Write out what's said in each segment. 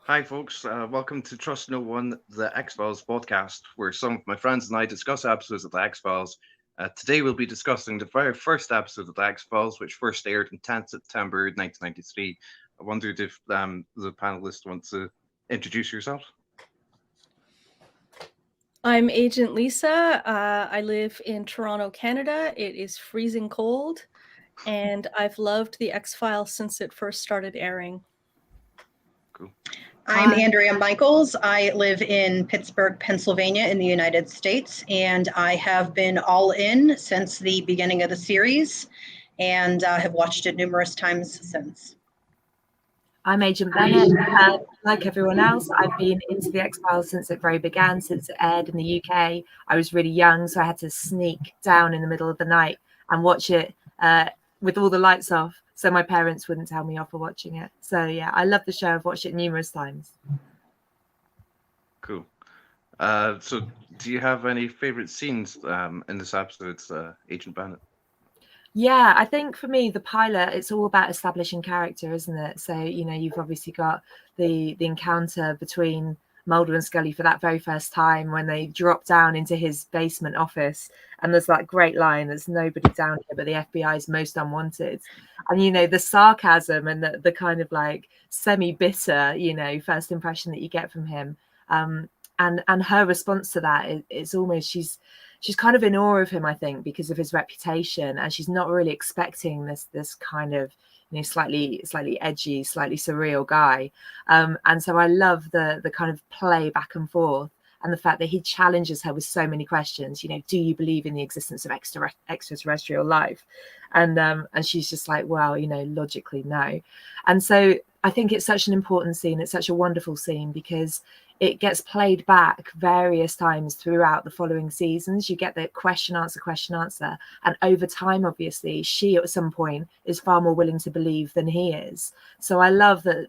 Hi, folks. Welcome to Trust No One, the X-Files podcast, where some of my friends and I discuss episodes of the X-Files. Today, we'll be discussing the very first episode of the X-Files, which first aired on 10th September 1993. I wondered if the panelists want to introduce yourself. I'm Agent Lisa. I live in Toronto, Canada. It is freezing cold, and I've loved The X-Files since it first started airing. Cool. I'm Andrea Michaels. I live in Pittsburgh, Pennsylvania in the United States, and I have been all in since the beginning of the series and have watched it numerous times since. I'm Agent Bennett. Like everyone else, I've been into the X-Files since it very began, since it aired in the UK. I was really young, so I had to sneak down in the middle of the night and watch it with all the lights off, so my parents wouldn't tell me off for watching it. So yeah, I love the show. I've watched it numerous times. Cool. So do you have any favorite scenes in this episode, Agent Bennett? Yeah, I think for me, the pilot, it's all about establishing character, isn't it? So, you've obviously got the encounter between Mulder and Scully for that very first time when they drop down into his basement office. And there's that great line, there's nobody down here but the FBI's most unwanted. And, the sarcasm and the kind of like semi-bitter, first impression that you get from him. And her response to that is almost, she's kind of in awe of him, I think, because of his reputation, and she's not really expecting this kind of slightly edgy, slightly surreal guy. And so I love the kind of play back and forth, and the fact that he challenges her with so many questions. Do you believe in the existence of extraterrestrial life? And she's just like, well, logically no. And so I think it's such an important scene. It's such a wonderful scene because it gets played back various times throughout the following seasons. You get the question, answer. And over time, obviously, she at some point is far more willing to believe than he is. So I love that,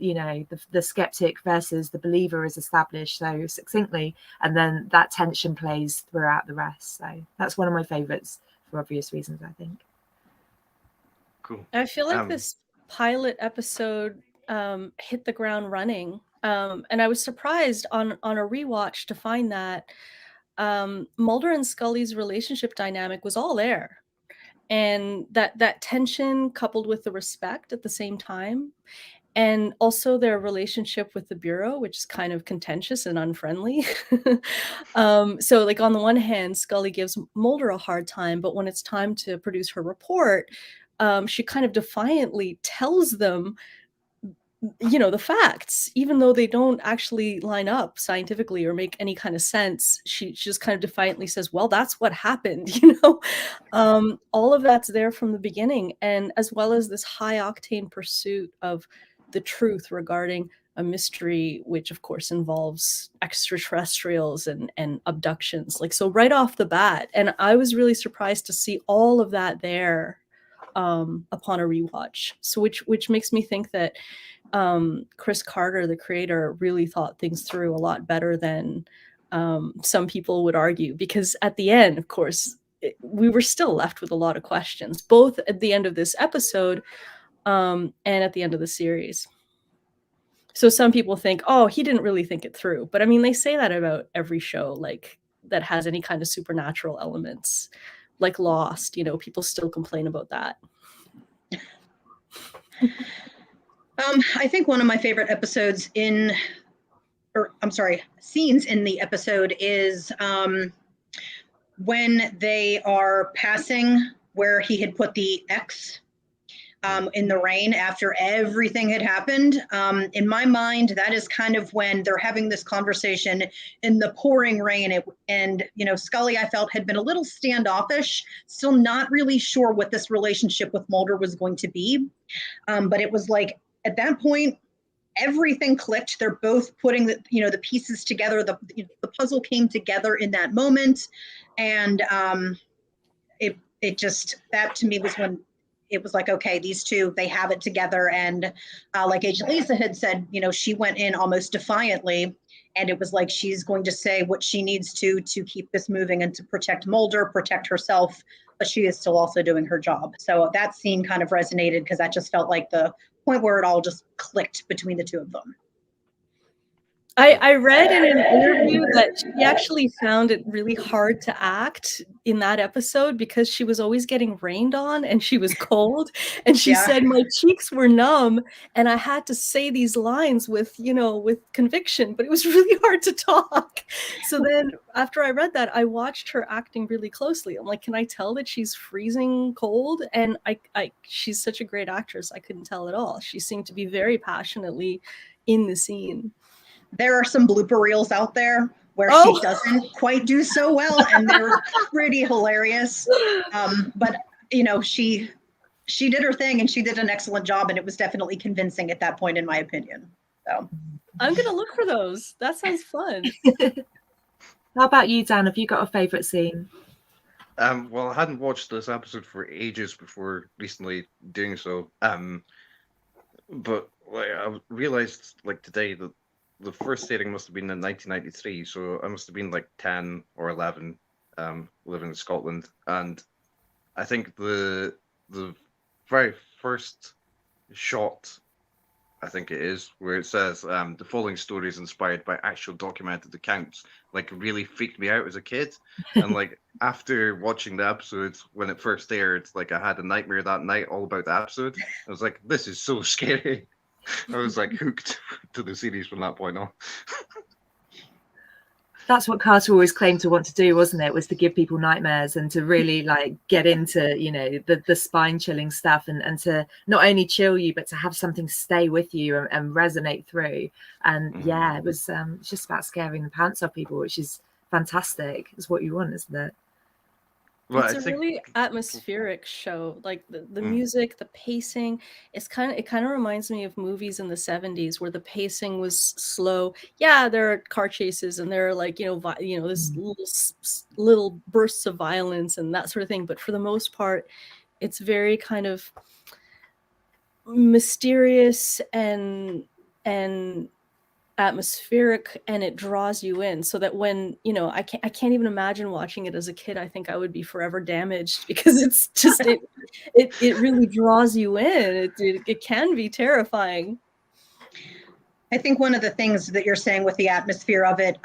the skeptic versus the believer is established so succinctly. And then that tension plays throughout the rest. So that's one of my favorites for obvious reasons, I think. Cool. I feel like this pilot episode hit the ground running. And I was surprised on a rewatch to find that Mulder and Scully's relationship dynamic was all there. And that tension coupled with the respect at the same time. And also their relationship with the Bureau, which is kind of contentious and unfriendly. So like on the one hand, Scully gives Mulder a hard time, but when it's time to produce her report, she kind of defiantly tells them the facts, even though they don't actually line up scientifically or make any kind of sense. She just kind of defiantly says, well, that's what happened. All of that's there from the beginning, and as well as this high octane pursuit of the truth regarding a mystery, which of course involves extraterrestrials and abductions. Like, so right off the bat, and I was really surprised to see all of that there upon a rewatch. So which makes me think that Chris Carter, the creator, really thought things through a lot better than some people would argue, because at the end, of course, we were still left with a lot of questions, both at the end of this episode and at the end of the series. So some people think, oh, he didn't really think it through. But I mean, they say that about every show like that has any kind of supernatural elements, like Lost. People still complain about that. I think one of my favorite scenes in the episode is when they are passing where he had put the X in the rain after everything had happened. In my mind, that is kind of when they're having this conversation in the pouring rain. And Scully, I felt, had been a little standoffish, still not really sure what this relationship with Mulder was going to be. But it was like, at that point, everything clicked. They're both putting the pieces together. The puzzle came together in that moment. And it just, that to me was when it was like, okay, these two, they have it together. And like Agent Lisa had said, she went in almost defiantly, and it was like she's going to say what she needs to keep this moving and to protect Mulder, protect herself, but she is still also doing her job. So that scene kind of resonated because that just felt like the point where it all just clicked between the two of them. I read in an interview that she actually found it really hard to act in that episode because she was always getting rained on and she was cold. And she Yeah. said my cheeks were numb and I had to say these lines with, with conviction, but it was really hard to talk. So then after I read that, I watched her acting really closely. I'm like, can I tell that she's freezing cold? And she's such a great actress. I couldn't tell at all. She seemed to be very passionately in the scene. There are some blooper reels out there where Oh. she doesn't quite do so well, and they're pretty hilarious. But she did her thing, and she did an excellent job, and it was definitely convincing at that point, in my opinion. So I'm gonna look for those. That sounds fun. How about you, Dan? Have you got a favorite scene? Well, I hadn't watched this episode for ages before recently doing so. But like I realized like today that the first airing must have been in 1993, so I must have been like 10 or 11, living in Scotland. And I think the very first shot, I think it is, where it says the following story is inspired by actual documented accounts, like really freaked me out as a kid. And like after watching the episode when it first aired, like I had a nightmare that night all about the episode. I was like, this is so scary. I was like hooked to the series from that point on. That's what Carter always claimed to want to do, wasn't it? Was to give people nightmares and to really like get into, the spine chilling stuff and to not only chill you, but to have something stay with you and resonate through. And yeah, it was just about scaring the pants off people, which is fantastic. It's what you want, isn't it? Well, It's a really atmospheric show. Like the music, the pacing, it kind of reminds me of movies in the 70s where the pacing was slow. Yeah, there are car chases and there are like, this little bursts of violence and that sort of thing. But for the most part, it's very kind of mysterious and atmospheric, and it draws you in so that when I can't even imagine watching it as a kid. I think I would be forever damaged because it's just it really draws you in. It can be terrifying. I think one of the things that you're saying with the atmosphere of it,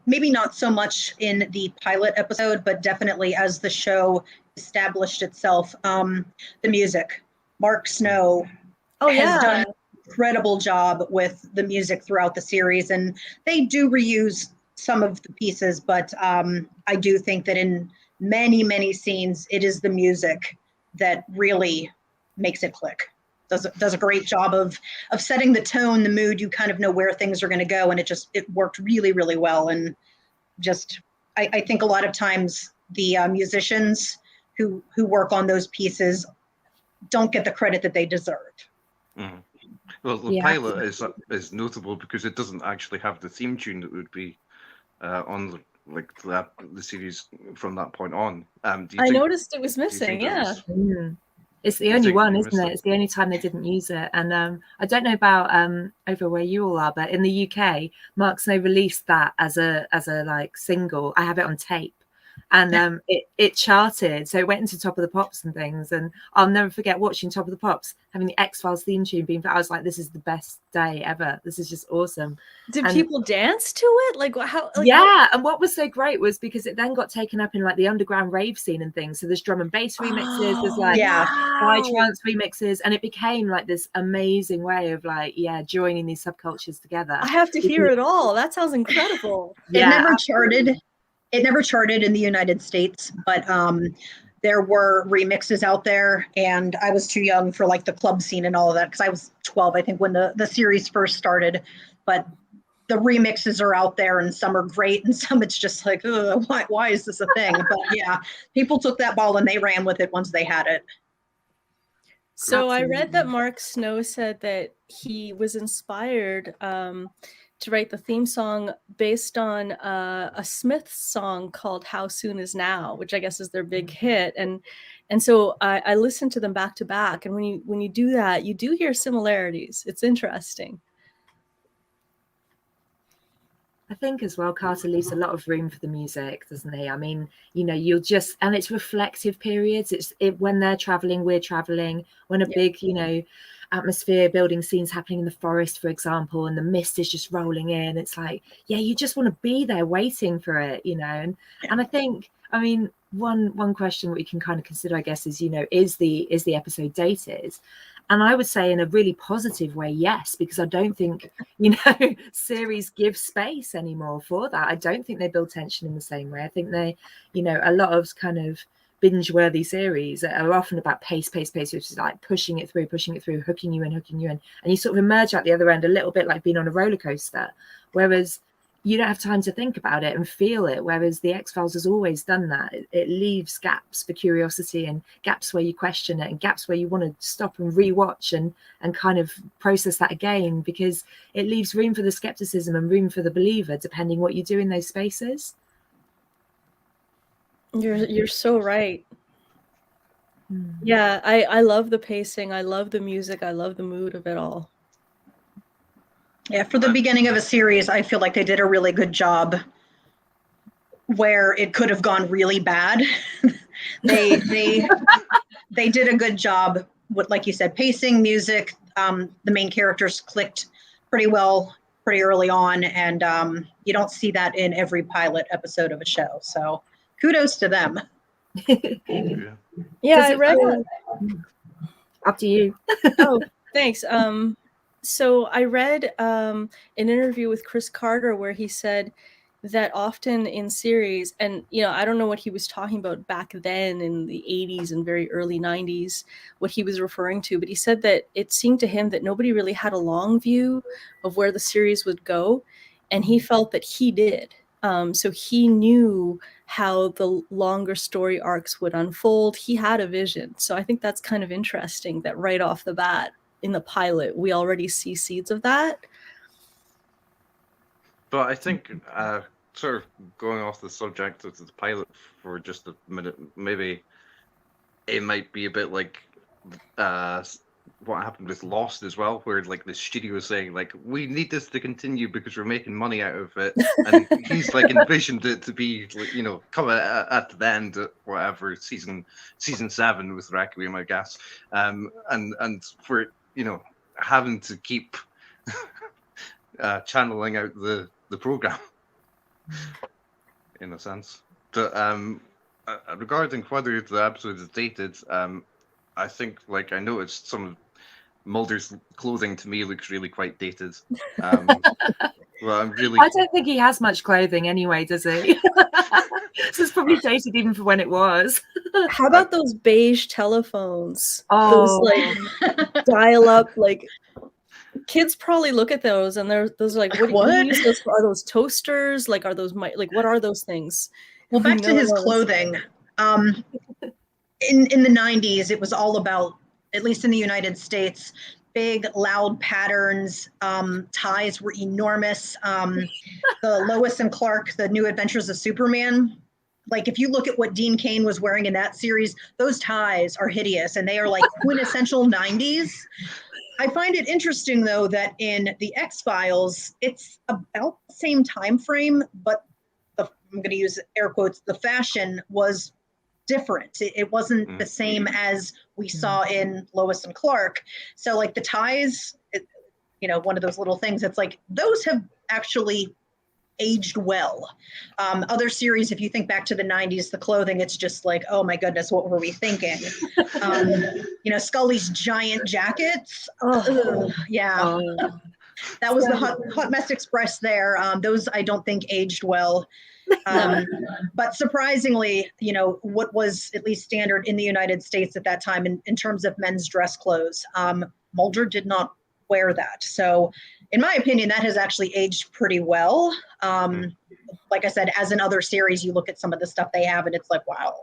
maybe not so much in the pilot episode, but definitely as the show established itself, the music. Mark Snow has done an incredible job with the music throughout the series, and they do reuse some of the pieces, but I do think that in many scenes, it is the music that really makes it click. Does a great job of setting the tone, the mood. You kind of know where things are going to go, and it worked really well. And just I think a lot of times the musicians who work on those pieces don't get the credit that they deserve. Mm. Well, the pilot is notable because it doesn't actually have the theme tune that would be on the series from that point on. I noticed it was missing. Yeah. It's the only one, isn't it? It's the only time they didn't use it. And I don't know about over where you all are, but in the UK, Mark Snow released that as a like single. I have it on tape, and it charted. So it went into Top of the Pops and things. And I'll never forget watching Top of the Pops, having the X-Files theme tune being. I was like, this is the best day ever. This is just awesome. Did people dance to it? Like how? And what was so great was because it then got taken up in like the underground rave scene and things. So there's drum and bass remixes, there's like trance remixes, and it became like this amazing way of like joining these subcultures together. I have to hear it all. That sounds incredible. It never charted in the United States, but there were remixes out there, and I was too young for like the club scene and all of that because I was 12, I think, when the series first started. But the remixes are out there, and some are great, and some it's just like, why is this a thing? But yeah, people took that ball and they ran with it once they had it. So I read that Mark Snow said that he was inspired to write the theme song based on a Smiths song called "How Soon Is Now," which I guess is their big hit. And so I listened to them back to back, and when you do that, you do hear similarities. It's interesting. I think as well, Carter leaves a lot of room for the music, doesn't he? I mean, you'll just, and it's reflective periods. It's when they're traveling, we're traveling. When a big, atmosphere building scenes happening in the forest, for example, and the mist is just rolling in. It's like, yeah, you just want to be there waiting for it, you know. And I think, I mean, one question we can kind of consider, I guess, is, you know, is the episode dated? And I would say in a really positive way, yes, because I don't think, you know, series give space anymore for that. I don't think they build tension in the same way. I think they, you know, a lot of kind of binge-worthy series are often about pace, which is like pushing it through, hooking you in, and you sort of emerge at the other end a little bit like being on a roller coaster, whereas you don't have time to think about it and feel it, whereas the X-Files has always done that. It leaves gaps for curiosity and gaps where you question it and gaps where you want to stop and rewatch and kind of process that again, because it leaves room for the skepticism and room for the believer, depending what you do in those spaces. You're so right. Yeah, I love the pacing. I love the music. I love the mood of it all. Yeah, for the beginning of a series, I feel like they did a really good job where it could have gone really bad. they did a good job with, like you said, pacing, music. The main characters clicked pretty well pretty early on, and you don't see that in every pilot episode of a show. So kudos to them. Yeah, I read up to you. Oh, thanks. So I read an interview with Chris Carter where he said that often in series, and you know, I don't know what he was talking about back then in the 80s and very early 90s, what he was referring to, but he said that it seemed to him that nobody really had a long view of where the series would go, and he felt that he did. So he knew how the longer story arcs would unfold. He had a vision. So I think that's kind of interesting that right off the bat in the pilot, we already see seeds of that. But I think, sort of going off the subject of the pilot for just a minute, maybe it might be a bit like what happened with Lost as well, where like the studio was saying like, we need this to continue because we're making money out of it, and he's like envisioned it to be like, you know, come at the end of whatever season 7 with Requiem, I guess, and for, you know, having to keep channeling out the program in a sense. But regarding whether the episode is dated, I think, like, I noticed some of Mulder's clothing to me looks really quite dated. Well, I don't think he has much clothing anyway, does he? So it's probably dated even for when it was. How about those beige telephones? Oh, those like dial up, like kids probably look at those and they're those like, what do you use those for? Are those toasters? Like, are those like, what are those things? Well, back to his clothing. In the 90s, it was all about, at least in the United States, big, loud patterns. Ties were enormous. The Lois and Clark, The New Adventures of Superman. Like, if you look at what Dean Cain was wearing in that series, those ties are hideous, and they are like quintessential 90s. I find it interesting, though, that in the X-Files, it's about the same time frame, but I'm going to use air quotes, the fashion was different. It wasn't the same as we saw in Lois and Clark. So like the ties, you know, one of those little things, it's like those have actually aged well. Other series, if you think back to the 90s, the clothing, it's just like, oh my goodness, what were we thinking? You know, Scully's giant jackets. Yeah. That was the Hot Mess Express there. Those I don't think aged well. But surprisingly, you know, what was at least standard in the United States at that time in terms of men's dress clothes, Mulder did not wear that. So in my opinion, that has actually aged pretty well. Like I said, as in other series, you look at some of the stuff they have and it's like, wow,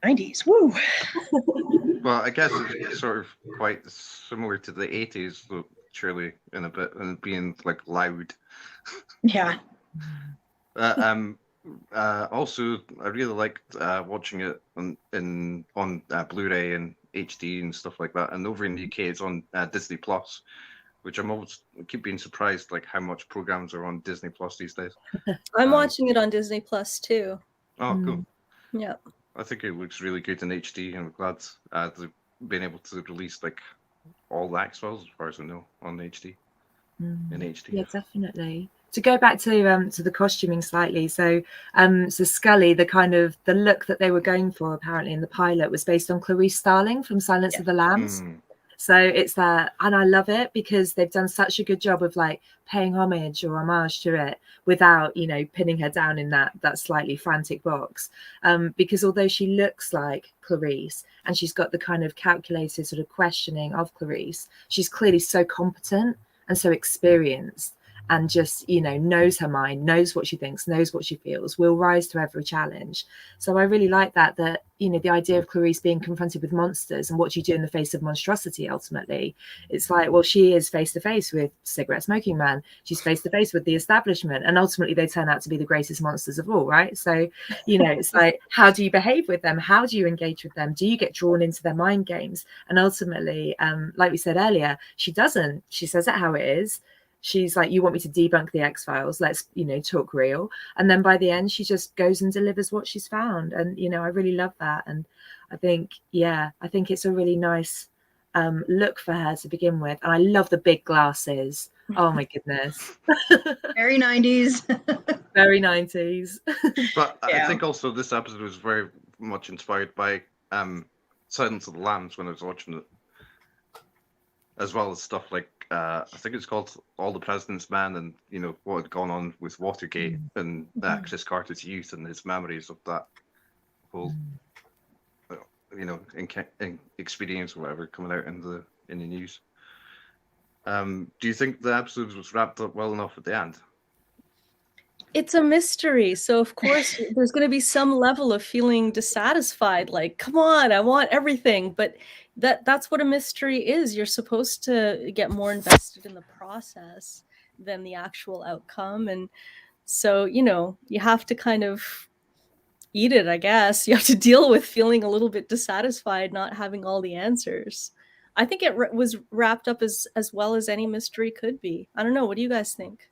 90s, woo. Well, I guess it's sort of quite similar to the 80s, though, surely, in a bit, and being like loud. Yeah. Also, I really liked watching it on Blu-ray and HD and stuff like that. And over in the UK, it's on Disney Plus, which I keep being surprised like how much programs are on Disney Plus these days. I'm watching it on Disney Plus too. Oh, cool. Yeah. I think it looks really good in HD, and I'm glad they've been able to release like all the X-Files, as far as I know, on HD. In HD. Yeah, definitely. To go back to the costuming slightly, so Scully, the look that they were going for apparently in the pilot was based on Clarice Starling from Silence of the Lambs. So it's that, and I love it because they've done such a good job of like paying homage to it without, you know, pinning her down in that slightly frantic box. Because although she looks like Clarice and she's got the kind of calculated sort of questioning of Clarice, she's clearly so competent and so experienced and just, you know, knows her mind, knows what she thinks, knows what she feels, will rise to every challenge. So I really like that, you know, the idea of Clarice being confronted with monsters and what do you do in the face of monstrosity ultimately. It's like, well, she is face to face with cigarette smoking man. She's face to face with the establishment. And ultimately they turn out to be the greatest monsters of all, right? So, you know, it's like, how do you behave with them? How do you engage with them? Do you get drawn into their mind games? And ultimately, like we said earlier, she doesn't. She says it how it is. She's like, you want me to debunk the X-Files? Let's, you know, talk real. And then by the end, she just goes and delivers what she's found. And, you know, I really love that. And I think, yeah, I think it's a really nice look for her to begin with. And I love the big glasses. Oh, my goodness. Very 90s. Very 90s. But Yeah. I think also this episode was very much inspired by Silence of the Lambs when I was watching it, as well as stuff like I think it's called All the President's Men, and you know what had gone on with Watergate and Chris Carter's youth and his memories of that whole you know experience or whatever coming out in the news. Do you think the episode was wrapped up well enough at the end? It's a mystery, so of course there's going to be some level of feeling dissatisfied, like, come on, I want everything. But that's what a mystery is. You're supposed to get more invested in the process than the actual outcome. And so, you know, you have to kind of eat it, I guess. You have to deal with feeling a little bit dissatisfied, not having all the answers. I think it was wrapped up as well as any mystery could be. I don't know. What do you guys think?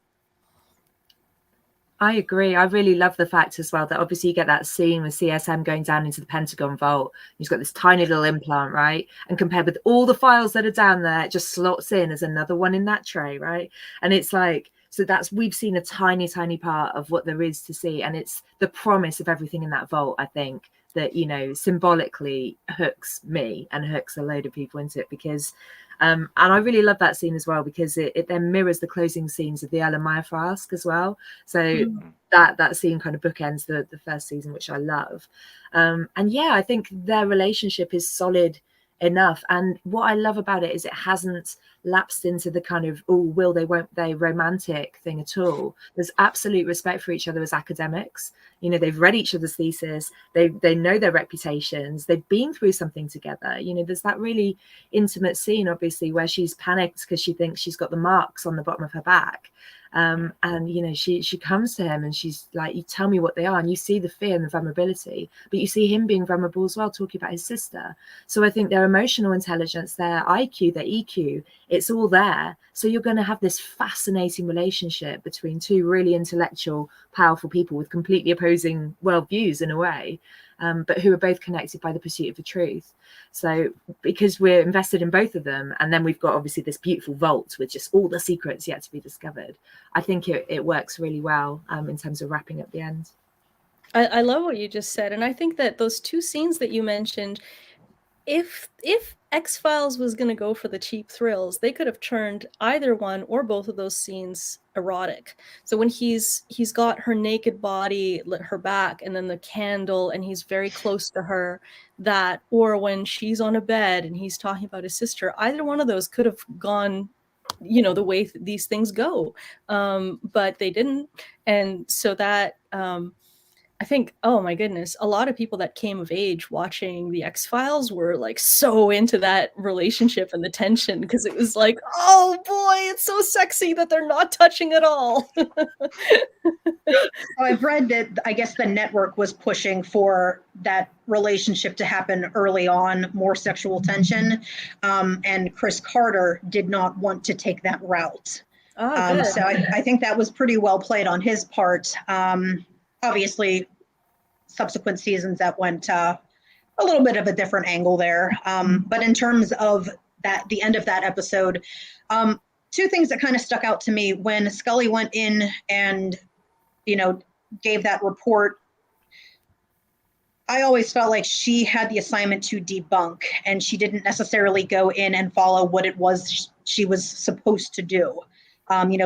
I agree. I really love the fact as well that obviously you get that scene with CSM going down into the Pentagon vault. He's got this tiny little implant, right? And compared with all the files that are down there, it just slots in as another one in that tray, right? And it's like, so we've seen a tiny, tiny part of what there is to see. And it's the promise of everything in that vault, I think, that, you know, symbolically hooks me and hooks a load of people into it because and I really love that scene as well because it then mirrors the closing scenes of the Erlenmeyer Flask as well. So that scene kind of bookends the first season, which I love. And yeah, I think their relationship is solid enough. And what I love about it is it hasn't lapsed into the kind of, oh, will they, won't they romantic thing at all. There's absolute respect for each other as academics. You know, they've read each other's thesis. They know their reputations. They've been through something together. You know, there's that really intimate scene, obviously, where she's panicked because she thinks she's got the marks on the bottom of her back. And, you know, she comes to him and she's like, you tell me what they are. And you see the fear and the vulnerability, but you see him being vulnerable as well, talking about his sister. So I think their emotional intelligence, their IQ, their EQ, it's all there. So you're going to have this fascinating relationship between two really intellectual, powerful people with completely opposing worldviews in a way, but who are both connected by the pursuit of the truth. So because we're invested in both of them, and then we've got obviously this beautiful vault with just all the secrets yet to be discovered, I think it works really well in terms of wrapping up the end. I love what you just said. And I think that those two scenes that you mentioned, if X-Files was going to go for the cheap thrills, they could have turned either one or both of those scenes erotic. So when he's got her naked body, her back, and then the candle, and he's very close to her, that, or when she's on a bed and he's talking about his sister, either one of those could have gone, you know, the way these things go. But they didn't. And so that, I think, oh my goodness, a lot of people that came of age watching the X-Files were like so into that relationship and the tension because it was like, oh boy, it's so sexy that they're not touching at all. I've read that I guess the network was pushing for that relationship to happen early on, more sexual tension, and Chris Carter did not want to take that route. Oh, so I think that was pretty well played on his part. Obviously, subsequent seasons that went a little bit of a different angle there. But in terms of the end of that episode. Two things that kind of stuck out to me when Scully went in and, gave that report. I always felt like she had the assignment to debunk, and she didn't necessarily go in and follow what it was she was supposed to do.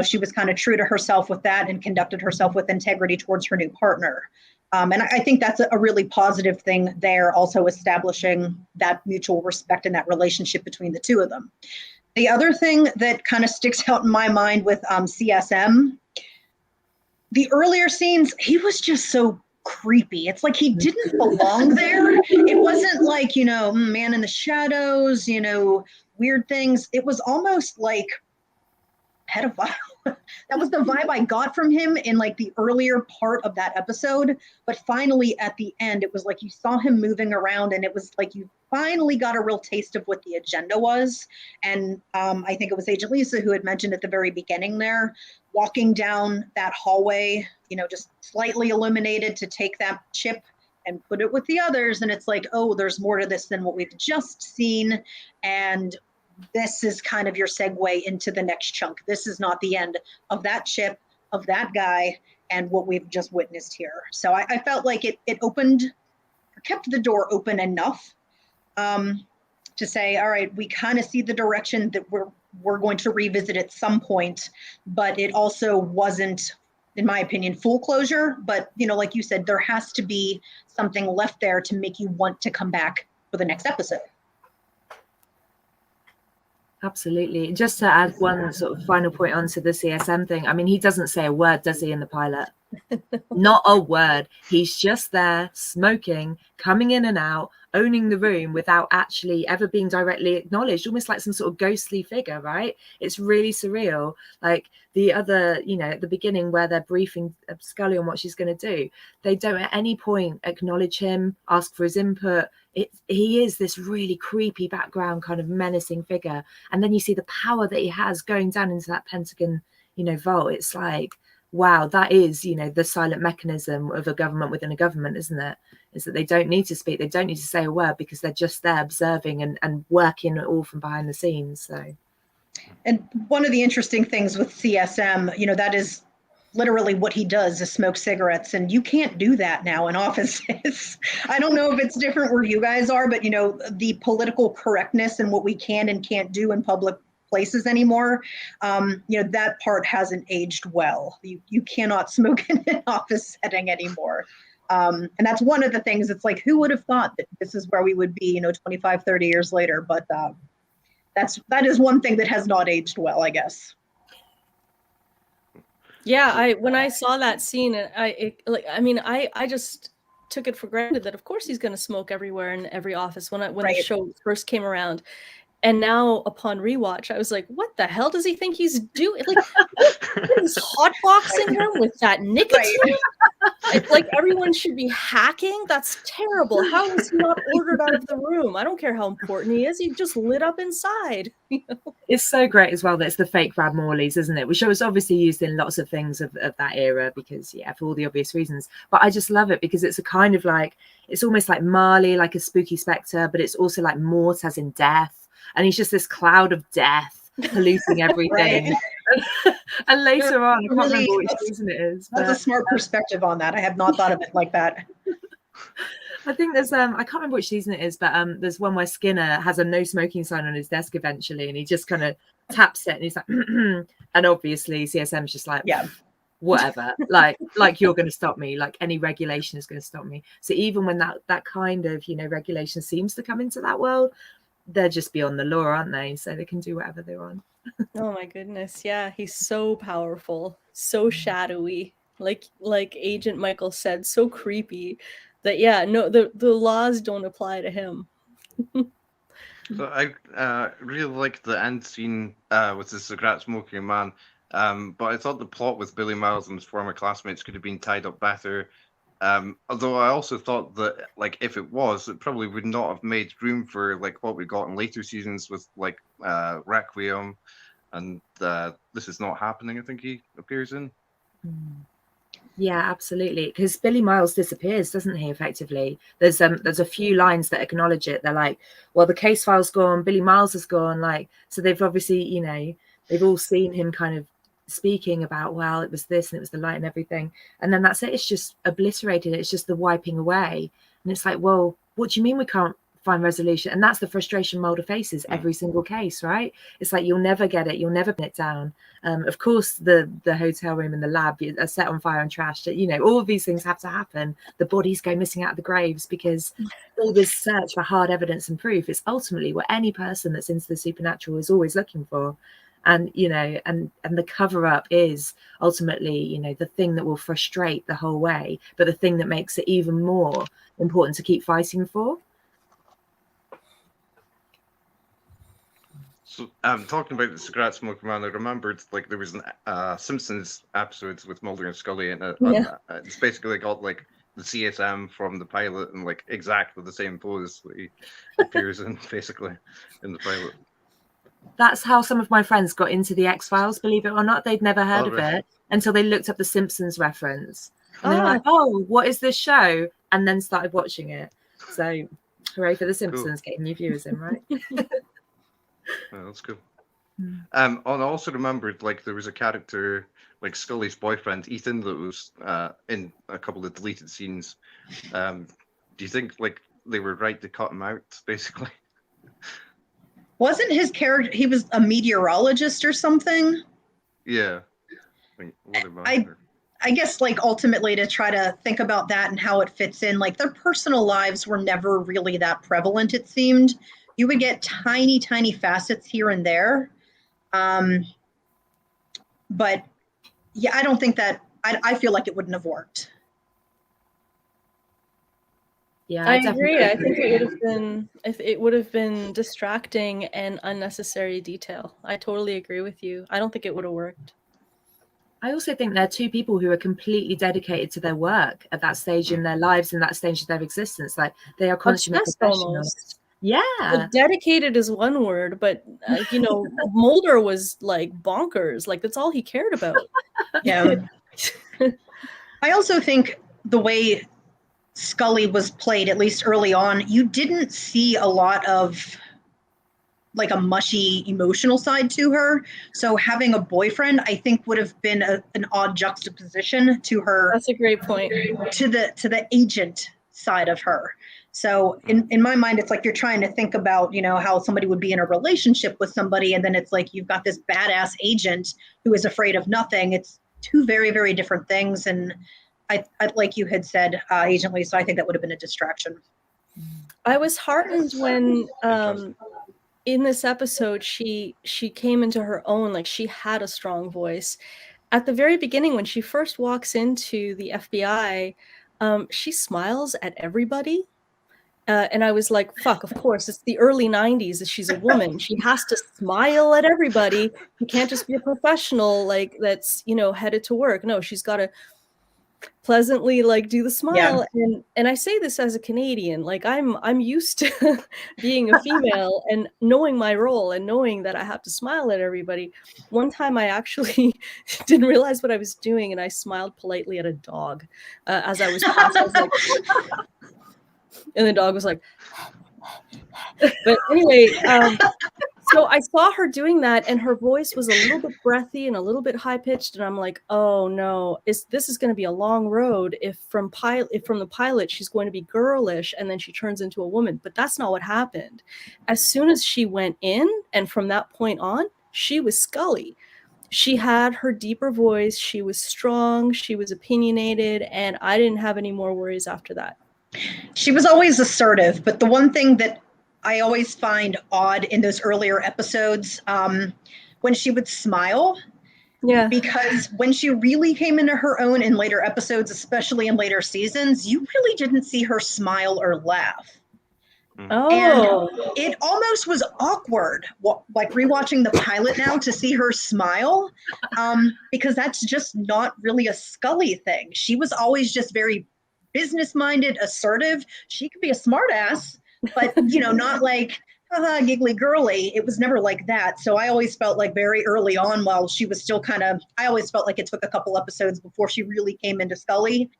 She was kind of true to herself with that and conducted herself with integrity towards her new partner. And I think that's a really positive thing there, also establishing that mutual respect and that relationship between the two of them. The other thing that kind of sticks out in my mind with CSM, the earlier scenes, he was just so creepy. It's like he didn't belong there. It wasn't like, man in the shadows, weird things. It was almost like pedophile. That was the vibe I got from him in like the earlier part of that episode. But finally at the end, it was like you saw him moving around, and it was like you finally got a real taste of what the agenda was. And I think it was Agent Lisa who had mentioned at the very beginning there, walking down that hallway, just slightly illuminated to take that chip and put it with the others. And it's like, oh, there's more to this than what we've just seen. And this is kind of your segue into the next chunk. This is not the end of that chip, of that guy, and what we've just witnessed here. So I felt like it opened, or kept the door open enough to say, all right, we kind of see the direction that we're going to revisit at some point, but it also wasn't, in my opinion, full closure. But, like you said, there has to be something left there to make you want to come back for the next episode. Absolutely. Just to add one sort of final point onto the CSM thing. I mean, he doesn't say a word, does he, in the pilot? Not a word. He's just there smoking, coming in and out, owning the room without actually ever being directly acknowledged, almost like some sort of ghostly figure, right? It's really surreal. Like the other, at the beginning where they're briefing Scully on what she's going to do, they don't at any point acknowledge him, ask for his input. He is this really creepy background kind of menacing figure. And then you see the power that he has going down into that Pentagon, vault. It's like, wow, that is, the silent mechanism of a government within a government, isn't it? Is that they don't need to speak, they don't need to say a word, because they're just there observing and working all from behind the scenes. So, and one of the interesting things with CSM, that is literally what he does, is smoke cigarettes, and you can't do that now in offices. I don't know if it's different where you guys are, but the political correctness and what we can and can't do in public places anymore, that part hasn't aged well. You cannot smoke in an office setting anymore. And that's one of the things. It's like, who would have thought that this is where we would be 25, 30 years later? But that is one thing that has not aged well, I guess. Yeah, when I saw that scene, I just took it for granted that of course he's going to smoke everywhere in every office when Right. the show first came around. And now upon rewatch, I was like, what the hell does he think he's doing? Like, he's hotboxing him with that nicotine? Right. It's like everyone should be hacking? That's terrible. How was he not ordered out of the room? I don't care how important he is. He just lit up inside. It's so great as well that it's the fake Brad Morleys, isn't it? Which was obviously used in lots of things of that era because, for all the obvious reasons. But I just love it because it's a kind of like, it's almost like Marley, like a spooky spectre, but it's also like Mort as in death. And he's just this cloud of death polluting everything. And later on, I can't remember which season it is. That's a smart perspective on that. I have not thought of it like that. I think there's I can't remember which season it is, but there's one where Skinner has a no smoking sign on his desk eventually, and he just kind of taps it, and he's like, and obviously CSM's just like, whatever, like you're going to stop me, like any regulation is going to stop me. So even when that kind of regulation seems to come into that world, they're just beyond the law, aren't they? So they can do whatever they want. Oh my goodness, yeah, he's so powerful, so shadowy, like Agent Michael said, so creepy that the laws don't apply to him. So I really liked the end scene with the cigarette smoking man, but I thought the plot with Billy Miles and his former classmates could have been tied up better. Although I also thought that, like, if it was, it probably would not have made room for like what we got in later seasons with like Requiem and This Is Not Happening, I think he appears in. Yeah, absolutely. Because Billy Miles disappears, doesn't he? Effectively, there's a few lines that acknowledge it. They're like, well, the case file's gone, Billy Miles is gone. Like, so they've obviously, you know, they've all seen him kind of speaking about, well, it was this and it was the light and everything, and then that's it. It's just obliterated. It's just the wiping away, and it's like, well, what do you mean we can't find resolution? And that's the frustration Mulder faces every single case, right? It's like you'll never get it, you'll never pin it down. Of course, the hotel room and the lab are set on fire and trashed. You know, all of these things have to happen. The bodies go missing out of the graves because all this search for hard evidence and proof is ultimately what any person that's into the supernatural is always looking for. And, you know, and the cover up is ultimately, you know, the thing that will frustrate the whole way, but the thing that makes it even more important to keep fighting for. So, talking about the cigarette smoking man, I remembered like there was an Simpsons episodes with Mulder and Scully, and it's basically got like the CSM from the pilot and like exactly the same pose that he appears in, basically, in the pilot. That's how some of my friends got into the X-Files, believe it or not. They'd never heard of it until they looked up the Simpsons reference. And they were like, oh, what is this show? And then started watching it. So hooray for the Simpsons, getting new viewers in, right? Yeah, that's cool. And I also remembered like there was a character like Scully's boyfriend Ethan that was in a couple of deleted scenes. Do you think like they were right to cut him out, basically? Wasn't his character, he was a meteorologist or something? Yeah. I guess like ultimately to try to think about that and how it fits in, like their personal lives were never really that prevalent, it seemed. You would get tiny, tiny facets here and there. But yeah, I don't think that, I feel like it wouldn't have worked. Yeah, I agree. I think it would have been distracting and unnecessary detail. I totally agree with you. I don't think it would have worked. I also think they're two people who are completely dedicated to their work at that stage in their lives and that stage of their existence. Like they are consummate professionals. Almost. Yeah. Well, dedicated is one word, but you know, Mulder was like bonkers. Like that's all he cared about. Yeah. I also think the way Scully was played, at least early on, you didn't see a lot of like a mushy emotional side to her. So having a boyfriend, I think, would have been an odd juxtaposition to her. That's a great point. To the agent side of her. So in my mind, it's like you're trying to think about, you know, how somebody would be in a relationship with somebody, and then it's like you've got this badass agent who is afraid of nothing. It's two very, very different things. And I like you had said, Agent Lisa, I think that would have been a distraction. I was heartened when in this episode she came into her own. Like she had a strong voice. At the very beginning, when she first walks into the FBI, she smiles at everybody. And I was like, fuck, of course, it's the early 90s. She's a woman. She has to smile at everybody. You can't just be a professional like that's, you know, headed to work. No, she's got to pleasantly like do the smile. Yeah. And I say this as a Canadian, like I'm used to being a female and knowing my role and knowing that I have to smile at everybody. One time I actually didn't realize what I was doing, and I smiled politely at a dog as I was passing. I was like, and the dog was like, but anyway, so I saw her doing that, and her voice was a little bit breathy and a little bit high pitched, and I'm like, oh no, this is going to be a long road. If from the pilot she's going to be girlish and then she turns into a woman, but that's not what happened. As soon as she went in, and from that point on, she was Scully. She had her deeper voice. She was strong. She was opinionated, and I didn't have any more worries after that. She was always assertive, but the one thing that I always find odd in those earlier episodes, when she would smile, because when she really came into her own in later episodes, especially in later seasons, you really didn't see her smile or laugh. Oh. And it almost was awkward, like rewatching the pilot now, to see her smile, because that's just not really a Scully thing. She was always just very business-minded, assertive. She could be a smartass, but you know, not like giggly girly. It was never like that. So I always felt like very early on, while she was still I always felt like it took a couple episodes before she really came into Scully.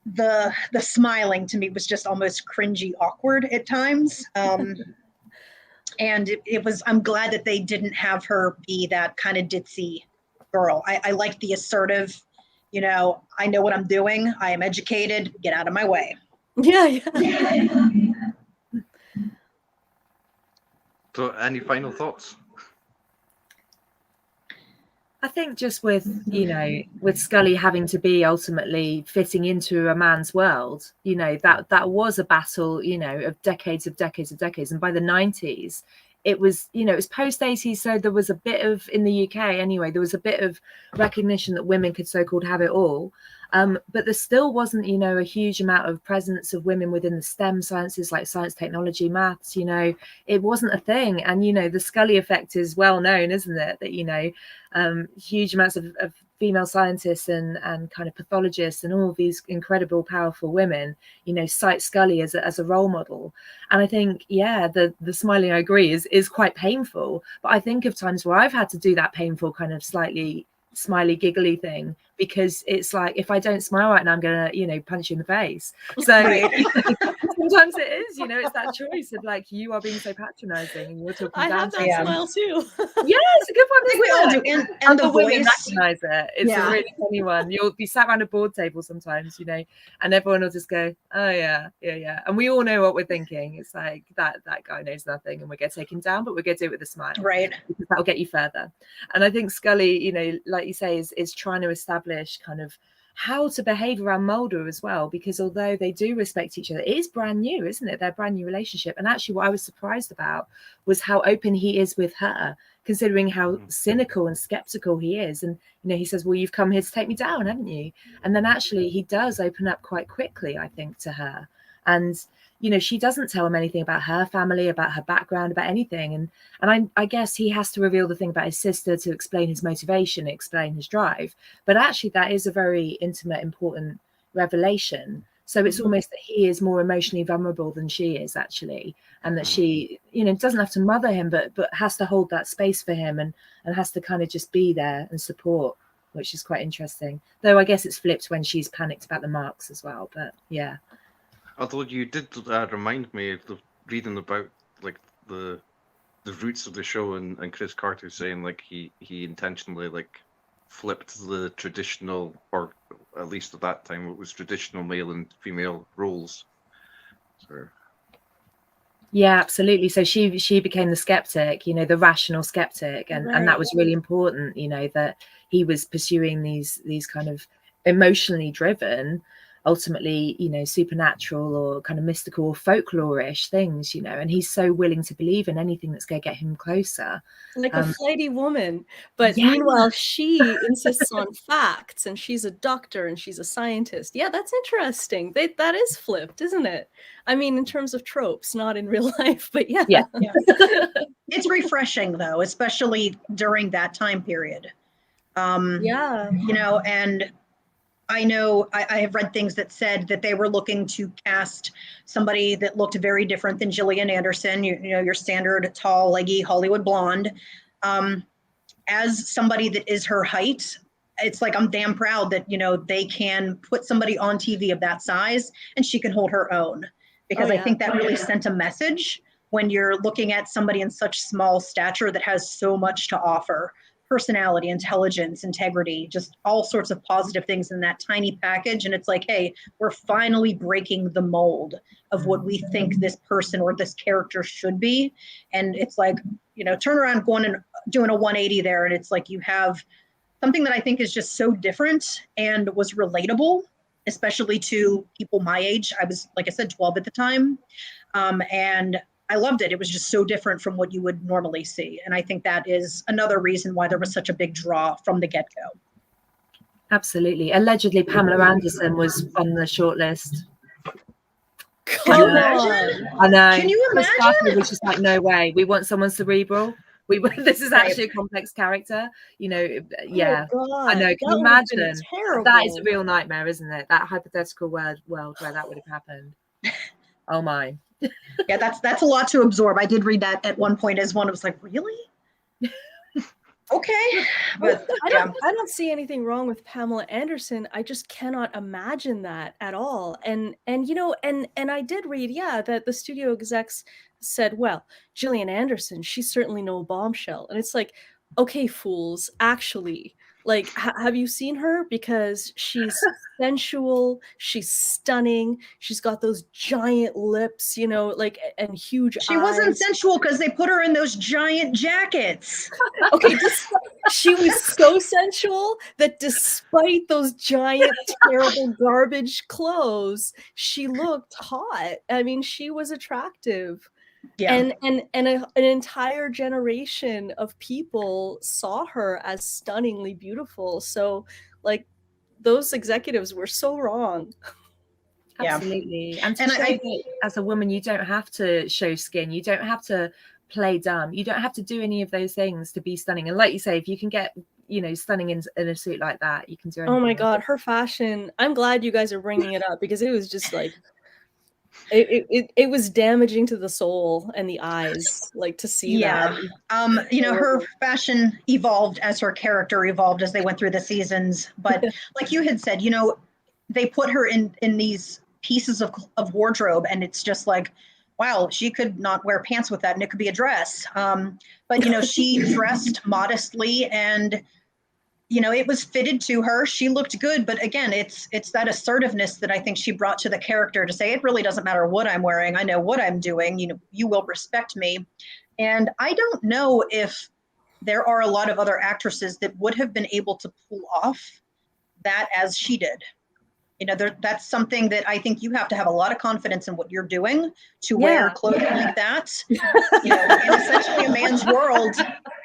The smiling to me was just almost cringy awkward at times. And it was, I'm glad that they didn't have her be that kind of ditzy girl. I like the assertive, I know what I'm doing. I am educated. Get out of my way. Yeah. So, any final thoughts? I think just with, with Scully having to be ultimately fitting into a man's world, that was a battle, of decades. And by the 90s, it was, it was post 80s. So there was a bit of, in the UK anyway, there was a bit of recognition that women could so-called have it all. But there still wasn't, a huge amount of presence of women within the STEM sciences like science, technology, maths, it wasn't a thing. And, the Scully effect is well known, isn't it? That, huge amounts of female scientists and kind of pathologists and all these incredible, powerful women, cite Scully as a role model. And I think, the smiling, I agree, is quite painful. But I think of times where I've had to do that painful kind of slightly smiley giggly thing, because it's like, if I don't smile right now, I'm gonna punch you in the face. So sometimes it is, it's that choice of like, you are being so patronizing and you're talking I down have to that me. smile too. Yeah, it's a good one. I think we all do. And the women voice. recognize it. It's a really funny one. You'll be sat around a board table sometimes, and everyone will just go, oh yeah. And we all know what we're thinking. It's like that guy knows nothing and we're going to take him down, but we're going to do it with a smile. Right. Because that'll get you further. And I think Scully, like you say, is trying to establish kind of how to behave around Mulder as well, because although they do respect each other, it is brand new, isn't it? Their brand new relationship. And actually what I was surprised about was how open he is with her, considering how cynical and skeptical he is. And he says, well, you've come here to take me down, haven't you? And then actually he does open up quite quickly, I think, to her. And she doesn't tell him anything about her family, about her background, about anything. And I guess he has to reveal the thing about his sister to explain his motivation, explain his drive. But actually, that is a very intimate, important revelation. So it's almost that he is more emotionally vulnerable than she is, actually. And that she, doesn't have to mother him, but has to hold that space for him and has to kind of just be there and support, which is quite interesting. Though I guess it's flipped when she's panicked about the marks as well. But yeah. Although you did remind me of the reading about like the roots of the show and Chris Carter saying like he intentionally like flipped the traditional, or at least at that time it was traditional male and female roles. So. Yeah, absolutely. So she became the skeptic, the rational skeptic, and that was really important. That he was pursuing these kind of emotionally driven, ultimately, supernatural or kind of mystical or folklore-ish things, and he's so willing to believe in anything that's going to get him closer. Like a flighty woman. But meanwhile, she insists on facts, and she's a doctor and she's a scientist. Yeah, that's interesting. That is flipped, isn't it? I mean, in terms of tropes, not in real life, but yeah. It's refreshing, though, especially during that time period. And I know I have read things that said that they were looking to cast somebody that looked very different than Gillian Anderson, your standard tall, leggy Hollywood blonde, as somebody that is her height. It's like, I'm damn proud that, they can put somebody on TV of that size and she can hold her own, because I think that really sent a message when you're looking at somebody in such small stature that has so much to offer. Personality, intelligence, integrity, just all sorts of positive things in that tiny package. And it's like, hey, we're finally breaking the mold of what we think this person or this character should be. And it's like, turn around going and doing a 180 there. And it's like, you have something that I think is just so different and was relatable, especially to people my age. I was, like I said, 12 at the time. And I loved it. It was just so different from what you would normally see. And I think that is another reason why there was such a big draw from the get-go. Absolutely. Allegedly, Pamela Anderson was on the shortlist. Can you imagine? I know. Can you imagine? It was just like, no way. We want someone cerebral. This is actually a complex character. Yeah. Oh, I know. Can you imagine? That is a real nightmare, isn't it? That hypothetical world where that would have happened. Oh my. Yeah, that's a lot to absorb. I did read that at one point as one. I was like, really? Okay, but I yeah, don't see anything wrong with Pamela Anderson. I just cannot imagine that at all. And I did read, that the studio execs said, well, Gillian Anderson, she's certainly no bombshell. And it's like, okay, fools, actually, like, have you seen her? Because she's sensual, she's stunning, she's got those giant lips, like, and huge she eyes. wasn't sensual because they put her in those giant jackets. Okay, she was so sensual that despite those giant, terrible garbage clothes, she looked hot. I mean, she was attractive. Yeah. And an entire generation of people saw her as stunningly beautiful. So, like, those executives were so wrong. Yeah. Absolutely. And to And show that as a woman, you don't have to show skin. You don't have to play dumb. You don't have to do any of those things to be stunning. And like you say, if you can get, stunning in a suit like that, you can do anything. Oh my God, her fashion. I'm glad you guys are bringing it up because it was just like, it was damaging to the soul and the eyes, like, to see that. Her fashion evolved as her character evolved as they went through the seasons. But like you had said, they put her in these pieces of wardrobe, and it's just like, wow, she could not wear pants with that, and it could be a dress. But she dressed modestly, and it was fitted to her. She looked good, but again, it's that assertiveness that I think she brought to the character to say, it really doesn't matter what I'm wearing. I know what I'm doing. You will respect me. And I don't know if there are a lot of other actresses that would have been able to pull off that as she did. That's something that I think you have to have a lot of confidence in what you're doing to wear clothing like that. In essentially a man's world,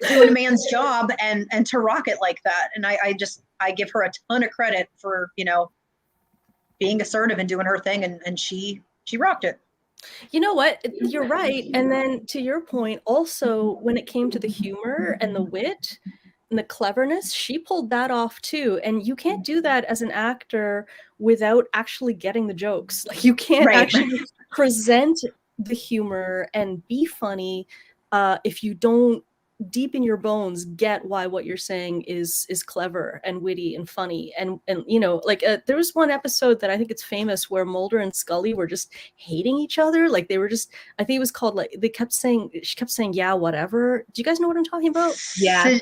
doing a man's job, and to rock it like that. And I give her a ton of credit for being assertive and doing her thing, and she rocked it. You know what? You're right. And then to your point, also when it came to the humor and the wit and the cleverness, she pulled that off too. And you can't do that as an actor without actually getting the jokes. Like, you can't actually present the humor and be funny if you don't, deep in your bones, get why what you're saying is clever and witty and funny. And there was one episode that I think it's famous where Mulder and Scully were just hating each other. Like, they were just, I think it was called, like, she kept saying yeah, whatever. Do you guys know what I'm talking about? Yeah.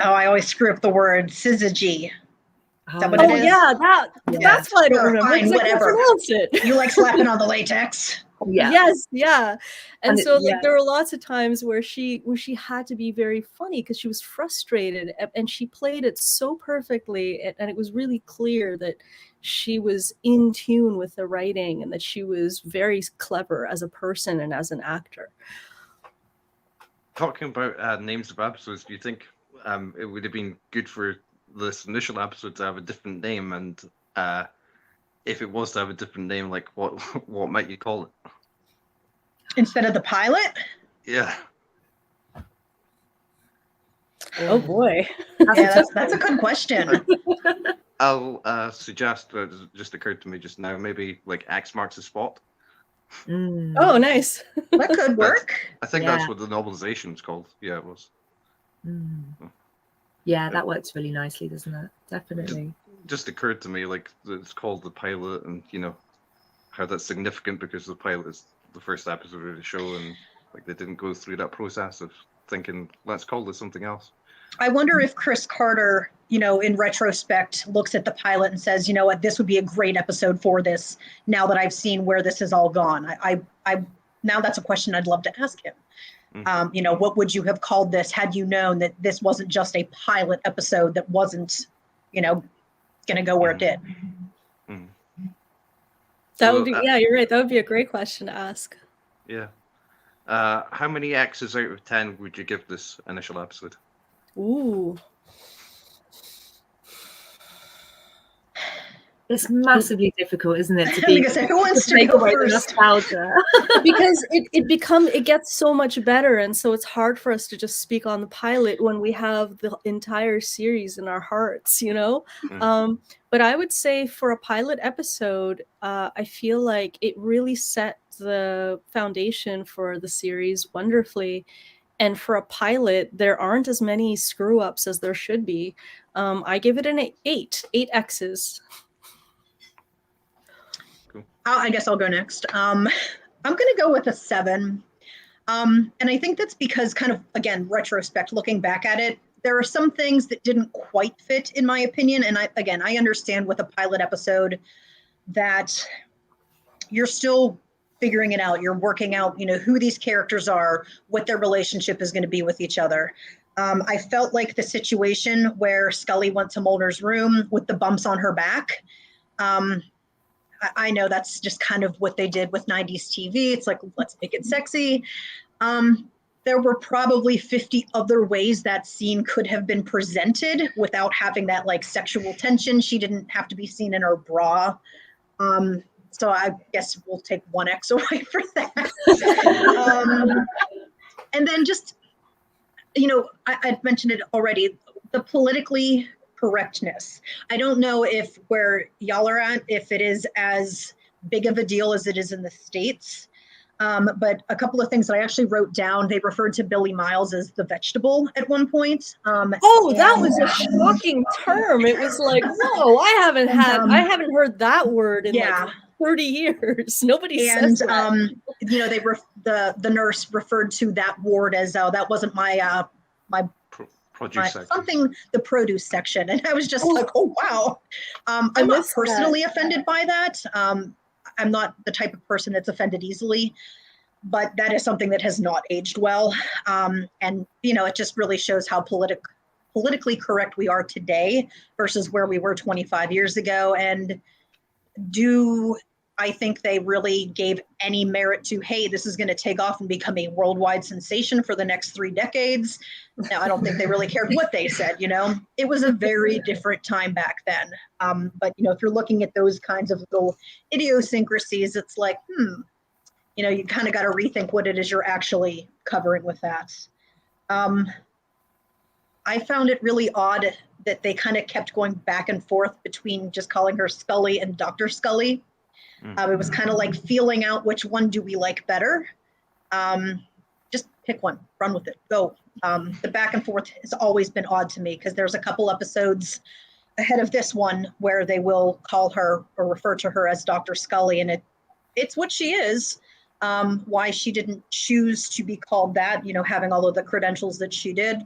I always screw up the word syzygy. That's why I don't remember. Fine, whatever. I can't pronounce it. You like slapping on the latex? Yeah. Yes, yeah. And so there were lots of times where she had to be very funny because she was frustrated, and she played it so perfectly, and it was really clear that she was in tune with the writing and that she was very clever as a person and as an actor. Talking about names of episodes, do you think it would have been good for this initial episode to have a different name? And if it was to have a different name, like, what might you call it instead of the pilot? Yeah. Oh boy. That's a good question. I'll suggest, it just occurred to me just now, maybe like X marks the spot. Oh, nice. That could work. I think that's what the novelization is called. Yeah, it was. Yeah, that works really nicely, doesn't it? Definitely. Just occurred to me, like, it's called the pilot, and how that's significant because the pilot is the first episode of the show, and like they didn't go through that process of thinking, let's call this something else. I wonder if Chris Carter, in retrospect, looks at the pilot and says, you know what, this would be a great episode for this, now that I've seen where this has all gone. I now that's a question I'd love to ask him. What would you have called this had you known that this wasn't just a pilot episode that wasn't, going to go where it did? That would be, you're right. That would be a great question to ask. Yeah. How many X's out of 10 would you give this initial episode? Ooh. It's massively difficult, isn't it, to I'm be gonna say, who wants to take go away the first? nostalgia? Because it gets so much better, and so it's hard for us to just speak on the pilot when we have the entire series in our hearts, you know. But I would say for a pilot episode, I feel like it really set the foundation for the series wonderfully. And for a pilot, there aren't as many screw ups as there should be. I give it an 8 X's. I guess I'll go next. I'm going to go with a 7. And I think that's because, kind of, again, retrospect, looking back at it, there are some things that didn't quite fit, in my opinion. And I understand with a pilot episode that you're still figuring it out. You're working out, who these characters are, what their relationship is going to be with each other. I felt like the situation where Scully went to Mulder's room with the bumps on her back. I know that's just kind of what they did with 90s TV. It's like, let's make it sexy. There were probably 50 other ways that scene could have been presented without having that like sexual tension. She didn't have to be seen in her bra. So I guess we'll take 1 X away for that. And then just, I'd mentioned it already, the politically correctness. I don't know if where y'all are at, if it is as big of a deal as it is in the States. But a couple of things that I actually wrote down, they referred to Billy Miles as the vegetable at one point. That was a shocking term. It was like, whoa, I haven't heard that word in like 30 years. Nobody says that. The nurse referred to that ward as, that wasn't my produce something, the produce section. And I was just like, oh, wow. I'm not personally offended by that. I'm not the type of person that's offended easily, but that is something that has not aged well. And, it just really shows how politically correct we are today versus where we were 25 years ago. And I think they really gave any merit to, hey, this is going to take off and become a worldwide sensation for the next 3 decades. Now, I don't think they really cared what they said, It was a very different time back then. But, if you're looking at those kinds of little idiosyncrasies, it's like, you kind of got to rethink what it is you're actually covering with that. I found it really odd that they kind of kept going back and forth between just calling her Scully and Dr. Scully. It was kind of like feeling out which one do we like better. Just pick one, run with it, go. The back and forth has always been odd to me because there's a couple episodes ahead of this one where they will call her or refer to her as Dr. Scully, and it's what she is. Why she didn't choose to be called that, having all of the credentials that she did,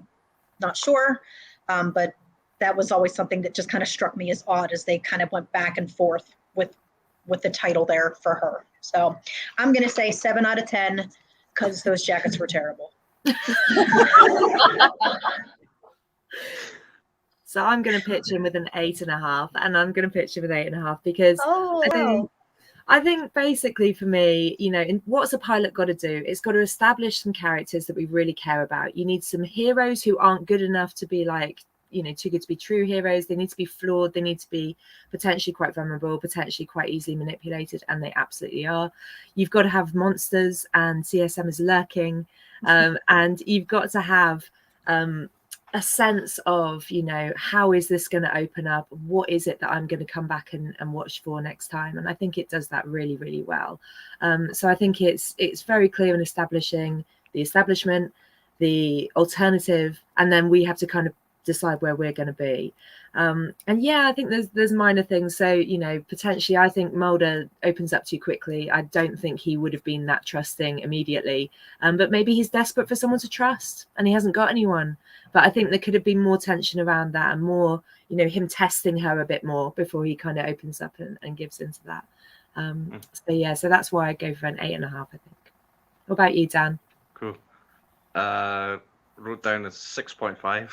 not sure. But that was always something that just kind of struck me as odd as they kind of went back and forth with the title there for her. So I'm going to say 7 out of 10 because those jackets were terrible. So I'm going to pitch in with an 8.5, and I'm going to pitch in with 8.5 because I think basically for me, what's a pilot got to do? It's got to establish some characters that we really care about. You need some heroes who aren't good enough to be like, too good to be true heroes. They need to be flawed. They need to be potentially quite vulnerable, potentially quite easily manipulated, and they absolutely are. You've got to have monsters, and CSM is lurking, and you've got to have a sense of, how is this going to open up? What is it that I'm going to come back and watch for next time? And I think it does that really, really well. So I think it's very clear in establishing the establishment, the alternative, and then we have to kind of decide where we're going to be. And I think there's minor things. So, potentially I think Mulder opens up too quickly. I don't think he would have been that trusting immediately. But maybe he's desperate for someone to trust and he hasn't got anyone. But I think there could have been more tension around that and more, him testing her a bit more before he kind of opens up and gives into that. So that's why I go for an 8.5, I think. What about you, Dan? Cool. Wrote down a 6.5.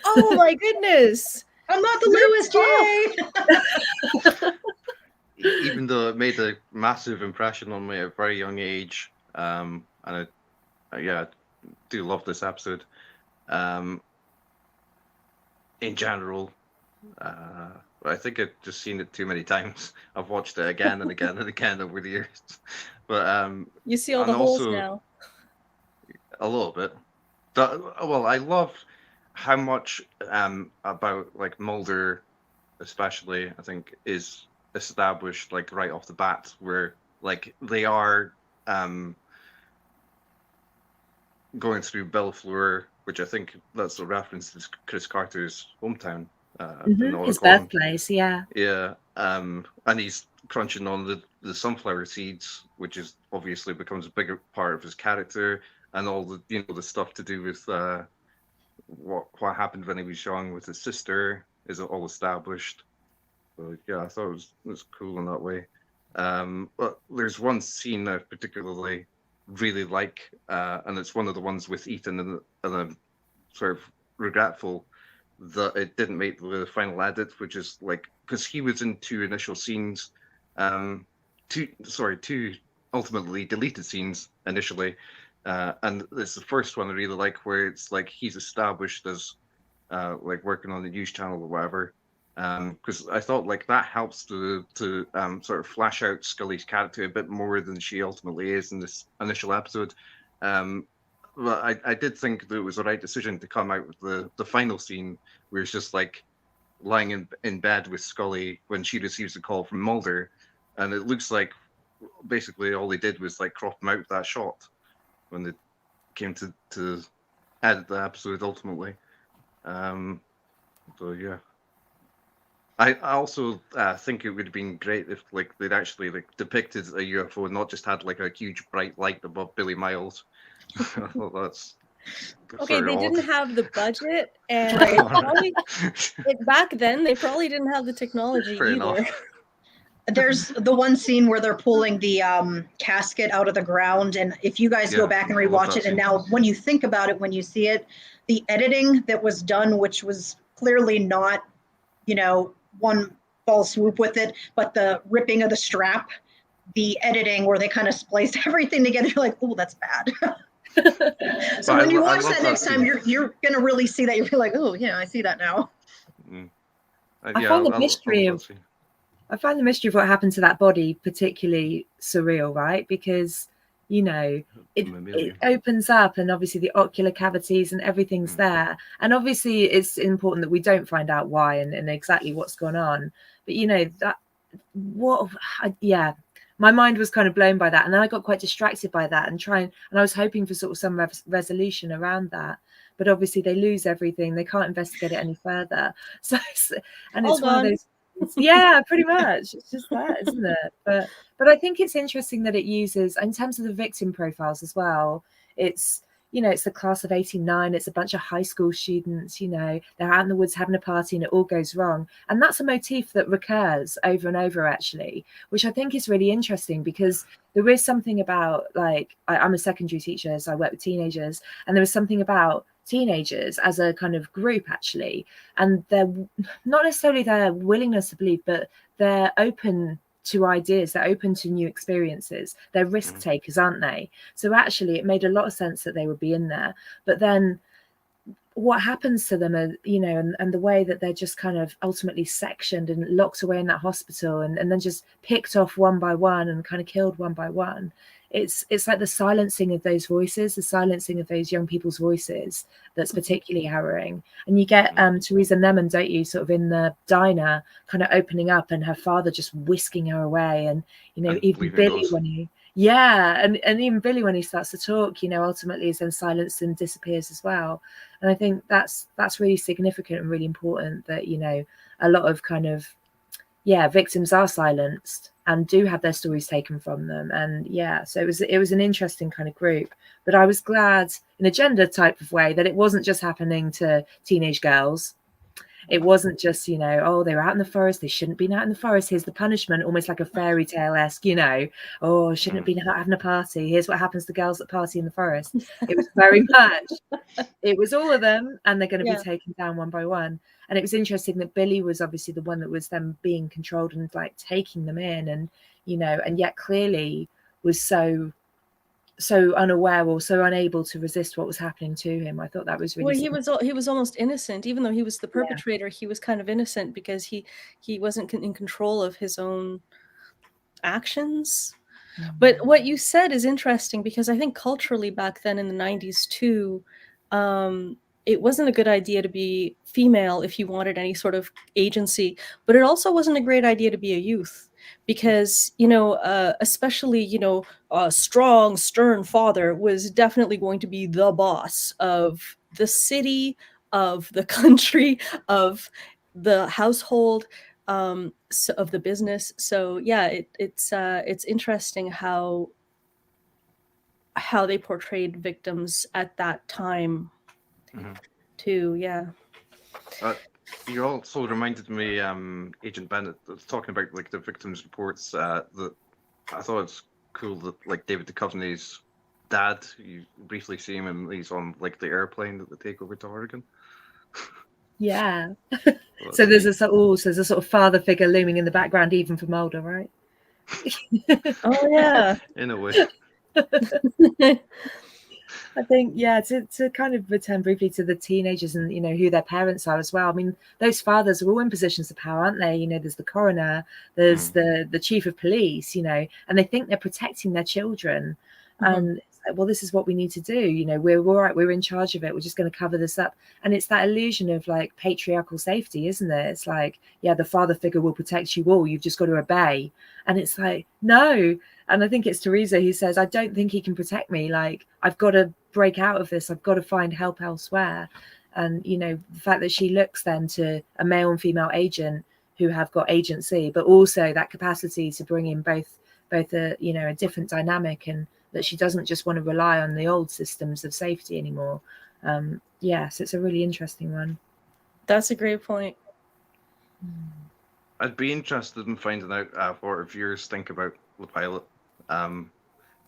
Oh my goodness. I'm not the Lewis J. Even though it made a massive impression on me at a very young age, and I do love this episode. In general, I think I've just seen it too many times. I've watched it again and again and again over the years. But You see all and the holes also now. a little bit. Well, I love how much about like Mulder, especially, I think, is established like right off the bat, where like they are going through Bellflower, which I think that's a reference to Chris Carter's hometown. In His Oregon. birthplace, yeah. Yeah, and he's crunching on the sunflower seeds, which is obviously becomes a bigger part of his character, and all the the stuff to do with what happened when he was young with his sister is all established. So yeah, I thought it was cool in that way. But there's one scene I particularly really like, and it's one of the ones with Ethan, and I'm sort of regretful that it didn't make the final edit, which is like because he was in two initial scenes, two ultimately deleted scenes initially, and it's the first one I really like where it's like he's established as like working on the news channel or whatever. Because I thought like that helps to sort of flash out Scully's character a bit more than she ultimately is in this initial episode. But I did think that it was the right decision to come out with the final scene where it's just like lying in bed with Scully when she receives a call from Mulder, and it looks like basically all they did was like crop him out that shot when they came to edit the episode ultimately. So yeah. I also think it would have been great if like they'd actually like depicted a UFO and not just had like a huge bright light above Billy Miles. Well, that's Okay, they didn't have the budget, and Right. probably, back then they probably didn't have the technology Fair either. enough. There's the one scene where they're pulling the casket out of the ground, and if you guys go Yeah, back and I love rewatch that it, and scene. now when you think about it, when you see it, the editing that was done, which was clearly not, one fell swoop with it, but the ripping of the strap, the editing where they kind of spliced everything together, you're like, oh, that's bad. So But when you I watch love that that next time, scene. you're gonna really see that. You'll be like, oh yeah, I see that now. Mm. I Yeah, find the I mystery love of that scene. I find the mystery of what happened to that body particularly surreal, right? Because, it Mammalian. opens up and obviously the ocular cavities and everything's there. And obviously it's important that we don't find out why and exactly what's gone on. But, my mind was kind of blown by that. And then I got quite distracted by that and I was hoping for sort of some resolution around that. But obviously they lose everything. They can't investigate it any further. And it's one of those. Yeah, pretty much. It's just that, isn't it? But I think it's interesting that it uses, in terms of the victim profiles as well, it's it's the class of 89, it's a bunch of high school students, they're out in the woods having a party and it all goes wrong. And that's a motif that recurs over and over, actually, which I think is really interesting because there is something about, like, I'm a secondary teacher, so I work with teenagers, and there is something about teenagers as a kind of group, actually, and they're not necessarily their willingness to believe, but they're open to ideas, they're open to new experiences, they're risk takers, aren't they? So actually it made a lot of sense that they would be in there. But then what happens to them, and the way that they're just kind of ultimately sectioned and locked away in that hospital and then just picked off one by one and kind of killed one by one. It's like the silencing of those voices, the silencing of those young people's voices that's particularly harrowing. And you get Theresa Nemon, don't you, sort of in the diner kind of opening up and her father just whisking her away. And, even Billy when he... Yeah, and even Billy, when he starts to talk, ultimately is then silenced and disappears as well. And I think that's really significant and really important that, a lot of kind of, victims are silenced and do have their stories taken from them. And so it was an interesting kind of group. But I was glad in a gender type of way that it wasn't just happening to teenage girls. It wasn't just, oh, they were out in the forest, they shouldn't have been out in the forest, here's the punishment, almost like a fairy tale-esque, oh, shouldn't have been having a party, here's what happens to girls that party in the forest. It was very much, it was all of them, and they're going to be taken down one by one. And it was interesting that Billy was obviously the one that was then being controlled and like taking them in, and and yet clearly was so so unaware or so unable to resist what was happening to him. I thought that was really Well, he was almost innocent, even though he was the perpetrator. He was kind of innocent because he wasn't in control of his own actions. But what you said is interesting, because I think culturally back then in the 90s too, it wasn't a good idea to be female if you wanted any sort of agency, but it also wasn't a great idea to be a youth, because, you know, especially, you know, a strong, stern father was definitely going to be the boss of the city, of the country, of the household, so, of the business. So yeah, it's interesting how they portrayed victims at that time too. Yeah. You also reminded me, Agent Bennett, talking about like the victims' reports. That I thought it's cool that like David Duchovny's dad, you briefly see him and he's on like the airplane that they take over to Oregon. Yeah. Well, So there's neat. there's a sort of father figure looming in the background, even for Mulder, right? Oh yeah. In a way. I think, yeah, to kind of return briefly to the teenagers and, you know, who their parents are as well. I mean, those fathers are all in positions of power, aren't they? You know, there's the coroner, there's the chief of police, you know, and they think they're protecting their children. And it's like, well, this is what we need to do. You know, we're all right, we're in charge of it. We're just going to cover this up. And it's that illusion of like patriarchal safety, isn't it? It's like, yeah, the father figure will protect you all. You've just got to obey. And it's like, no. And I think it's Teresa who says, I don't think he can protect me. Like, I've got to break out of this. I've got to find help elsewhere. And, you know, the fact that she looks then to a male and female agent who have got agency, but also that capacity to bring in both a, you know, a different dynamic, and that she doesn't just want to rely on the old systems of safety anymore. Yes, it's a really interesting one. That's a great point. I'd be interested in finding out what our viewers think about the pilot.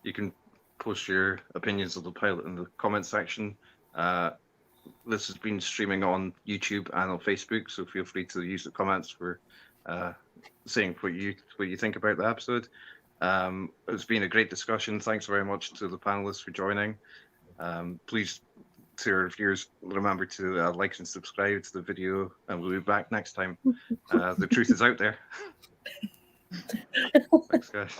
You can post your opinions of the pilot in the comment section. This has been streaming on YouTube and on Facebook, so feel free to use the comments for saying what you think about the episode. It's been a great discussion. Thanks very much to the panelists for joining. Please, to our viewers, remember to like and subscribe to the video, and we'll be back next time. The truth is out there. Thanks, guys.